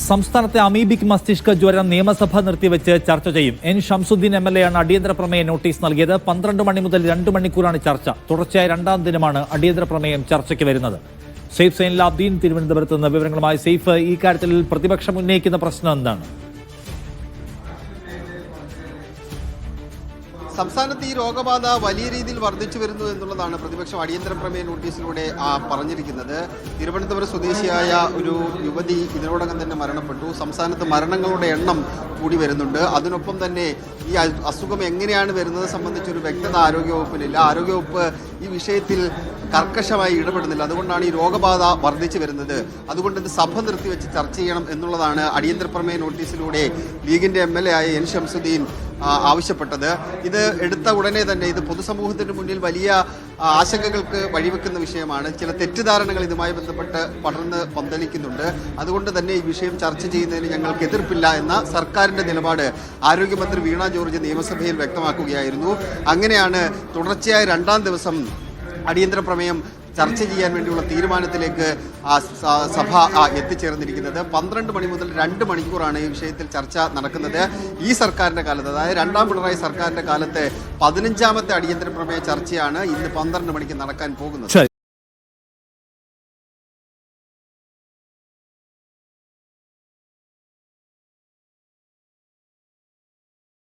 സംസ്ഥാനത്തെ അമീബിക് മസ്തിഷ്ക ജ്വരം നിയമസഭ നിർത്തിവെച്ച് ചർച്ച ചെയ്യും. എൻ ഷംസുദ്ദീൻ MLA ആണ് അടിയന്തര പ്രമേയ നോട്ടീസ് നൽകിയത്. 12 മണി മുതൽ 2 മണിക്കൂറാണ് ചർച്ച. തുടർച്ചയായ രണ്ടാം ദിനമാണ് അടിയന്തര പ്രമേയം ചർച്ചയ്ക്ക് വരുന്നത്. സെയ്ഫ് സൈനുലാബ്ദീൻ തിരുവനന്തപുരത്ത് നിന്ന് വിവരങ്ങളുമായി. സെയ്ഫ്, ഈ കാര്യത്തിൽ പ്രതിപക്ഷം ഉന്നയിക്കുന്ന പ്രശ്നം എന്താണ്? സംസ്ഥാനത്ത് ഈ രോഗബാധ വലിയ രീതിയിൽ വർദ്ധിച്ചു വരുന്നു എന്നുള്ളതാണ് പ്രതിപക്ഷം അടിയന്തര പ്രമേയ നോട്ടീസിലൂടെ പറഞ്ഞിരിക്കുന്നത്. തിരുവനന്തപുരം സ്വദേശിയായ ഒരു യുവതി ഇതിനോടകം തന്നെ മരണപ്പെട്ടു. സംസ്ഥാനത്ത് മരണങ്ങളുടെ എണ്ണം കൂടി വരുന്നുണ്ട്. അതിനൊപ്പം തന്നെ ഈ അസുഖം എങ്ങനെയാണ് വരുന്നത് സംബന്ധിച്ചൊരു വ്യക്തത ആരോഗ്യവകുപ്പിനില്ല. ആരോഗ്യവകുപ്പ് ഈ വിഷയത്തിൽ കർക്കശമായി ഇടപെടുന്നില്ല. അതുകൊണ്ടാണ് ഈ രോഗബാധ വർദ്ധിച്ചു വരുന്നത്. അതുകൊണ്ട് ഇത് സഭ നിർത്തിവെച്ച് ചർച്ച ചെയ്യണം എന്നുള്ളതാണ് അടിയന്തര പ്രമേയ നോട്ടീസിലൂടെ ലീഗിന്റെ MLA ആയ എൻ ഷംസുദ്ദീൻ ആവശ്യപ്പെട്ടത്. ഇത് എടുത്ത ഉടനെ തന്നെ ഇത് പൊതുസമൂഹത്തിന് മുന്നിൽ വലിയ ആശങ്കകൾക്ക് വഴിവെക്കുന്ന വിഷയമാണ്. ചില തെറ്റിദ്ധാരണകൾ ഇതുമായി ബന്ധപ്പെട്ട് പടർന്ന് പന്തലിക്കുന്നുണ്ട്. അതുകൊണ്ട് തന്നെ ഈ വിഷയം ചർച്ച ചെയ്യുന്നതിന് ഞങ്ങൾക്ക് എതിർപ്പില്ല എന്ന സർക്കാരിന്റെ നിലപാട് ആരോഗ്യമന്ത്രി വീണ ജോർജ് നിയമസഭയിൽ വ്യക്തമാക്കുകയായിരുന്നു. അങ്ങനെയാണ് തുടർച്ചയായ രണ്ടാം ദിവസം അടിയന്തര പ്രമേയം ചർച്ച ചെയ്യാൻ വേണ്ടിയുള്ള തീരുമാനത്തിലേക്ക് സഭ എത്തിച്ചേർന്നിരിക്കുന്നത്. 12 മണി മുതൽ 2 മണിക്കൂറാണ് ഈ വിഷയത്തിൽ ചർച്ച നടക്കുന്നത്. ഈ സർക്കാരിന്റെ കാലത്ത്, അതായത് രണ്ടാം പിണറായി സർക്കാരിന്റെ കാലത്ത് 15ാമത്തെ അടിയന്തര പ്രമേയ ചർച്ചയാണ് ഇന്ന് 12 മണിക്ക് നടക്കാൻ പോകുന്നത്.